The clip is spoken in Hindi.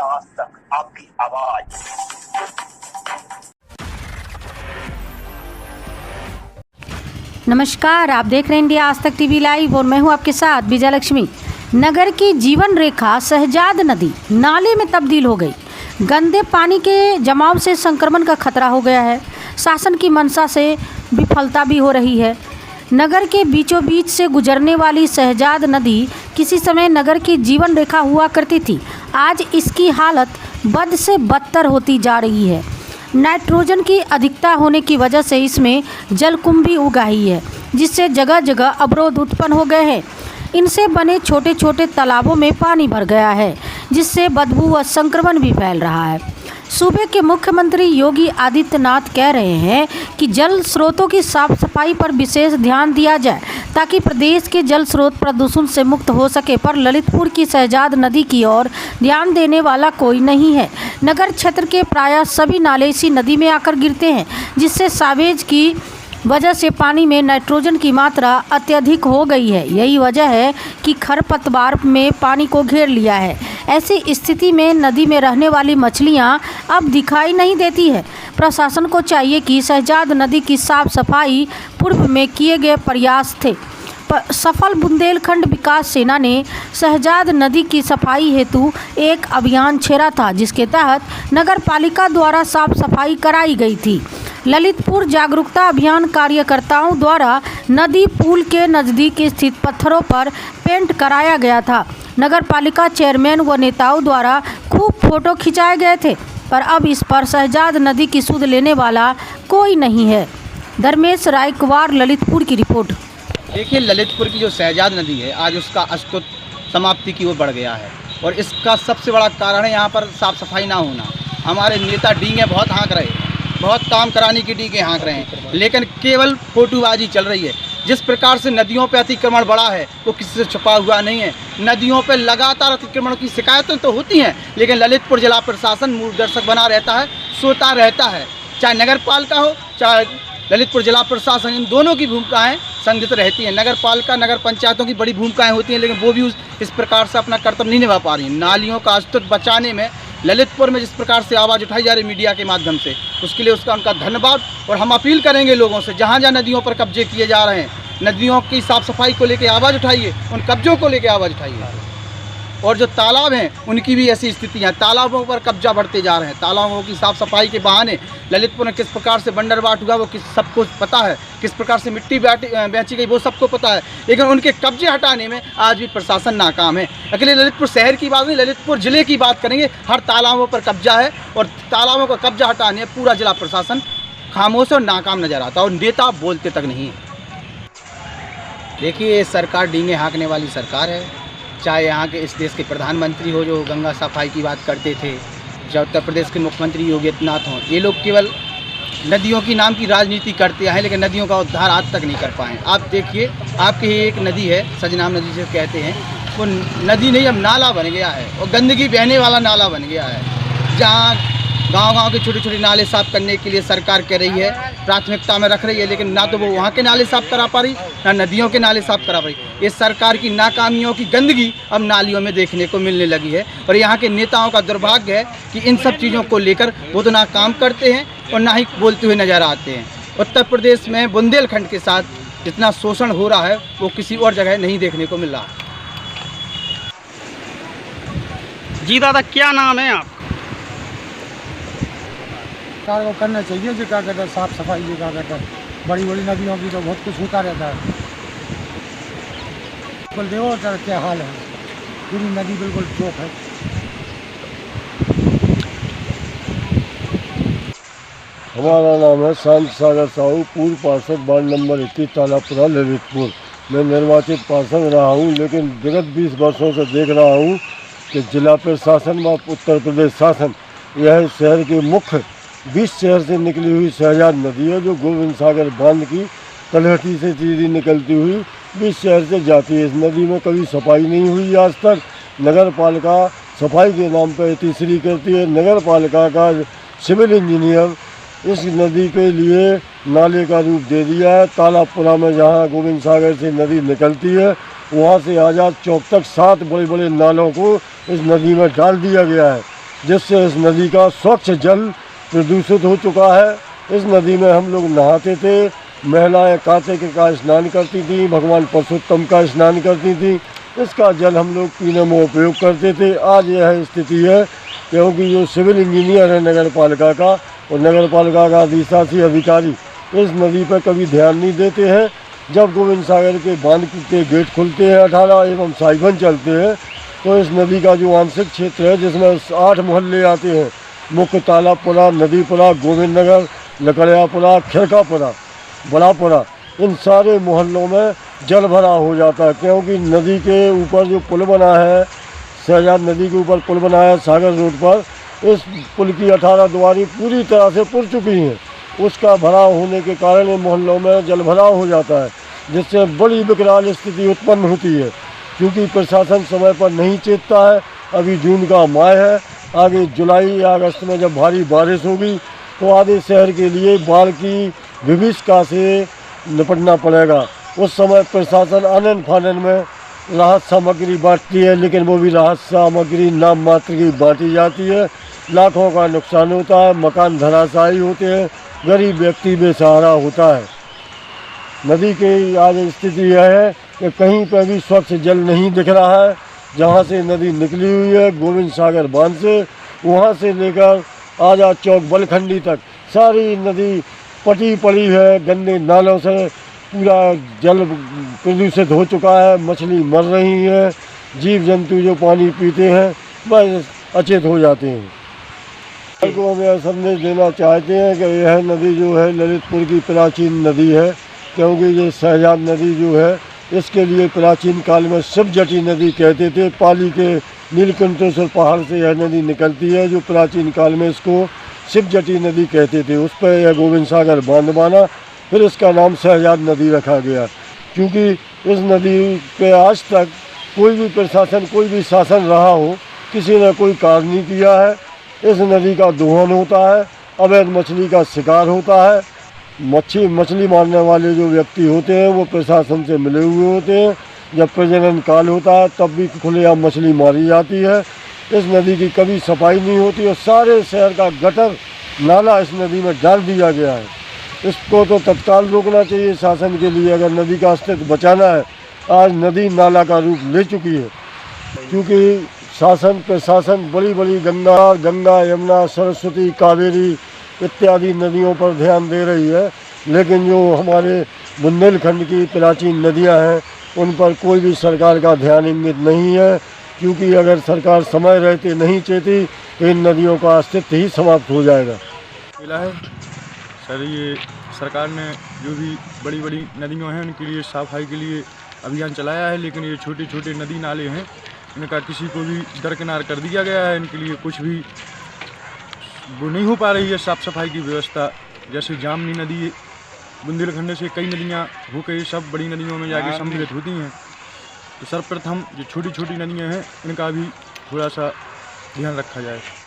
आज तक आपकी आवाज। नमस्कार, आप देख रहे हैं इंडिया आज तक टीवी लाइव और मैं हूं आपके साथ विजय लक्ष्मी। नगर की जीवन रेखा शहजाद नदी नाले में तब्दील हो गई। गंदे पानी के जमाव से संक्रमण का खतरा हो गया है। शासन की मंशा से विफलता भी हो रही है। नगर के बीचों बीच से गुजरने वाली शहजाद नदी किसी समय नगर की जीवन रेखा हुआ करती थी। आज इसकी हालत बद से बदतर होती जा रही है। नाइट्रोजन की अधिकता होने की वजह से इसमें जलकुंभी उगाही है, जिससे जगह जगह अवरोध उत्पन्न हो गए हैं। इनसे बने छोटे छोटे तालाबों में पानी भर गया है, जिससे बदबू व संक्रमण भी फैल रहा है। सूबे के मुख्यमंत्री योगी आदित्यनाथ कह रहे हैं कि जल स्रोतों की साफ सफाई पर विशेष ध्यान दिया जाए, ताकि प्रदेश के जल स्रोत प्रदूषण से मुक्त हो सके। पर ललितपुर की शहजाद नदी की ओर ध्यान देने वाला कोई नहीं है। नगर क्षेत्र के प्रायः सभी नाले इसी नदी में आकर गिरते हैं, जिससे सावेज की वजह से पानी में नाइट्रोजन की मात्रा अत्यधिक हो गई है। यही वजह है कि खरपतवार में पानी को घेर लिया है। ऐसी स्थिति में नदी में रहने वाली मछलियां अब दिखाई नहीं देती है। प्रशासन को चाहिए कि शहजाद नदी की साफ सफाई पूर्व में किए गए प्रयास थे। सफल बुंदेलखंड विकास सेना ने शहजाद नदी की सफाई हेतु एक अभियान छेड़ा था, जिसके तहत नगर पालिका द्वारा साफ सफाई कराई गई थी। ललितपुर जागरूकता अभियान कार्यकर्ताओं द्वारा नदी पुल के नज़दीक स्थित पत्थरों पर पेंट कराया गया था। नगर पालिका चेयरमैन व नेताओं द्वारा खूब फोटो खिंचाए गए थे, पर अब इस पर शहजाद नदी की सुध लेने वाला कोई नहीं है। धर्मेश रायकवार, ललितपुर की रिपोर्ट। देखिए, ललितपुर की जो शहजाद नदी है, आज उसका अस्तित्व समाप्ति की ओर बढ़ गया है, और इसका सबसे बड़ा कारण है यहाँ पर साफ़ सफाई ना होना। हमारे नेता डींगे बहुत हाँक रहे हैं, बहुत काम कराने की डींगे हाँक रहे हैं, लेकिन केवल फोटोबाजी चल रही है। जिस प्रकार से नदियों पर अतिक्रमण बढ़ा है वो किसी से छुपा हुआ नहीं है। नदियों पर लगातार अतिक्रमण की शिकायतें तो होती हैं, लेकिन ललितपुर जिला प्रशासन मूकदर्शक बना रहता है, सोता रहता है। चाहे नगर पालिका हो, चाहे ललितपुर जिला प्रशासन, इन दोनों की भूमिकाएं संगठित रहती हैं। नगर पालिका, नगर पंचायतों की बड़ी भूमिकाएं होती हैं, लेकिन वो भी इस प्रकार से अपना कर्तव्य नहीं निभा पा रही हैं। नालियों का अस्तित्व बचाने में ललितपुर में जिस प्रकार से आवाज़ उठाई जा रही मीडिया के माध्यम से, उसके लिए उनका धन्यवाद। और हम अपील करेंगे लोगों से, जहाँ जहाँ नदियों पर कब्जे किए जा रहे हैं, नदियों की साफ़ सफाई को लेकर आवाज़ उठाइए, उन कब्जों को लेकर आवाज़ उठाइए। और जो तालाब हैं उनकी भी ऐसी स्थितियाँ, तालाबों पर कब्जा बढ़ते जा रहे हैं। तालाबों की साफ़ सफाई के बहाने ललितपुर में किस प्रकार से बंदरबाट हुआ वो सबको पता है, किस प्रकार से मिट्टी बेची गई वो सबको पता है, लेकिन उनके कब्जे हटाने में आज भी प्रशासन नाकाम है। अकेले ललितपुर शहर की बात नहीं, ललितपुर ज़िले की बात करेंगे, हर तालाबों पर कब्जा है, और तालाबों का कब्जा हटाने पूरा जिला प्रशासन खामोश और नाकाम नज़र आता है, और नेता बोलते तक नहीं है। देखिए, सरकार डींगे हाँकने वाली सरकार है। चाहे यहाँ के इस देश के प्रधानमंत्री हो जो गंगा सफाई की बात करते थे, चाहे उत्तर प्रदेश के मुख्यमंत्री योगी आदित्यनाथ हों, ये लोग केवल नदियों की नाम की राजनीति करते हैं, लेकिन नदियों का उद्धार आज तक नहीं कर पाए। आप देखिए, आपकी एक नदी है, सजनाम नदी जिसे कहते हैं, वो नदी नहीं अब नाला बन गया है, और गंदगी बहने वाला नाला बन गया है। जहाँ गांव-गांव के छोटे छोटे नाले साफ़ करने के लिए सरकार कह रही है, प्राथमिकता में रख रही है, लेकिन ना तो वो वहाँ के नाले साफ़ करा पा रही, ना नदियों के नाले साफ़ करा पा रही। ये सरकार की नाकामियों की गंदगी अब नालियों में देखने को मिलने लगी है, और यहाँ के नेताओं का दुर्भाग्य है कि इन सब चीज़ों को लेकर वो तो ना काम करते हैं और ना ही बोलते हुए नज़र आते हैं। उत्तर प्रदेश में बुंदेलखंड के साथ जितना शोषण हो रहा है वो किसी और जगह नहीं देखने को मिल रहा। जी दादा, क्या नाम है आप? सरकार को करना चाहिए जो क्या कहते हैं साफ सफाई, जो क्या कहते हैं बड़ी बड़ी नदियों की तो बहुत कुछ होता रहता है। बिल्कुल देखो क्या हाल है, पूरी नदी बिल्कुल चौक है। हमारा नाम है शांत सागर साहू, पूर्व पार्षद, वार्ड नंबर 21, तालापुरा, ललितपुर। मैं निर्वाचित पार्षद रहा हूँ, लेकिन विगत 20 वर्षों से देख रहा हूँ कि जिला प्रशासन व उत्तर प्रदेश शासन यह शहर के मुख्य 20 शहर से निकली हुई शहजाद नदी है, जो गोविंद सागर बांध की तलहटी से सीधी निकलती हुई 20 शहर से जाती है। इस नदी में कभी सफाई नहीं हुई आज तक। नगर पालिका सफाई के नाम पर तीसरी करती है। नगर पालिका का सिविल इंजीनियर इस नदी के लिए नाले का रूप दे दिया है। तालाबपुरा में जहाँ गोविंद सागर से नदी निकलती है, वहाँ से आज़ाद चौक तक 7 बड़े बड़े नालों को इस नदी में डाल दिया गया है। जिससे इस नदी का स्वच्छ जल प्रदूषित हो चुका है। इस नदी में हम लोग नहाते थे, महिलाएं कार्तिक का स्नान करती थी, भगवान परशुत्तम का स्नान करती थी। इसका जल हम लोग पीने में उपयोग करते थे। आज यह स्थिति है क्योंकि जो सिविल इंजीनियर है नगर पालिका का और नगर पालिका का अधिशासी अधिकारी इस नदी पर कभी ध्यान नहीं देते हैं। जब गोविंद सागर के बांध के गेट खुलते हैं 18 एवं साइबन चलते हैं तो इस नदी का जो आंशिक क्षेत्र है जिसमें 8 मोहल्ले आते हैं, मुख्य तालाबपुरा, नदीपुरा, गोविंद नगर, लकड़ियापुरा, खिरकापुरा, बड़ापुरा, इन सारे मोहल्लों में जल भरा हो जाता है क्योंकि नदी के ऊपर जो पुल बना है, शहजाद नदी के ऊपर पुल बना है सागर रोड पर, इस पुल की 18 द्वारी पूरी तरह से पुर चुकी हैं। उसका भराव होने के कारण इन मोहल्लों में जल भराव हो जाता है जिससे बड़ी विकराल स्थिति उत्पन्न होती है। क्योंकि प्रशासन समय पर नहीं चेतता है। अभी जून का माह है, आगे जुलाई या अगस्त में जब भारी बारिश होगी तो आधे शहर के लिए बाढ़ की विभीषिका से निपटना पड़ेगा। उस समय प्रशासन आनन फानन में राहत सामग्री बांटती है, लेकिन वो भी राहत सामग्री नाम मात्र की बांटी जाती है। लाखों का नुकसान होता है, मकान धराशायी होते हैं, गरीब व्यक्ति बेसहारा होता है। नदी की आज स्थिति यह है कि कहीं पर भी स्वच्छ जल नहीं दिख रहा है। जहाँ से नदी निकली हुई है गोविंद सागर बांध से, वहाँ से लेकर आजाद चौक बलखंडी तक सारी नदी पटी पड़ी है। गंदे नालों से पूरा जल प्रदूषित हो चुका है, मछली मर रही है, जीव जंतु जो पानी पीते हैं बस अचेत हो जाते हैं। को हम यह संदेश देना चाहते हैं कि यह नदी जो है ललितपुर की प्राचीन नदी है क्योंकि ये शहजाद नदी जो है इसके लिए प्राचीन काल में शिवजटी नदी कहते थे। पाली के नीलकंठेश्वर पहाड़ से यह नदी निकलती है जो प्राचीन काल में इसको शिवजटी नदी कहते थे। उस पर यह गोविंद सागर बांध बना, फिर इसका नाम शहजाद नदी रखा गया। क्योंकि इस नदी पे आज तक कोई भी प्रशासन, कोई भी शासन रहा हो, किसी ने कोई कार्य नहीं किया है। इस नदी का दोहन होता है, अवैध मछली का शिकार होता है। मछली मारने वाले जो व्यक्ति होते हैं वो प्रशासन से मिले हुए होते हैं। जब प्रजनन काल होता है तब भी खुलेआम मछली मारी जाती है। इस नदी की कभी सफाई नहीं होती और सारे शहर का गटर नाला इस नदी में डाल दिया गया है। इसको तो तत्काल रोकना चाहिए शासन के लिए अगर नदी का अस्तित्व बचाना है। आज नदी नाला का रूप ले चुकी है क्योंकि शासन प्रशासन बड़ी बड़ी गंगा, यमुना, सरस्वती, कावेरी इत्यादि नदियों पर ध्यान दे रही है, लेकिन जो हमारे बुंदेलखंड की प्राचीन नदियां हैं उन पर कोई भी सरकार का ध्यान इंगित नहीं है। क्योंकि अगर सरकार समय रहते नहीं चेती तो इन नदियों का अस्तित्व ही समाप्त हो जाएगा। मिला है सर, ये सरकार ने जो भी बड़ी बड़ी नदियों हैं उनके लिए सफाई के लिए अभियान चलाया है, लेकिन ये छोटे छोटे नदी नाले हैं इनका किसी को भी दरकिनार कर दिया गया है। इनके लिए कुछ भी वो नहीं हो पा रही है साफ़ सफाई की व्यवस्था। जैसे जामनी नदी बुंदेलखंड से कई नदियाँ होकर सब बड़ी नदियों में जाके सम्मिलित होती हैं। तो सर्वप्रथम जो छोटी छोटी नदियाँ हैं इनका भी थोड़ा सा ध्यान रखा जाए।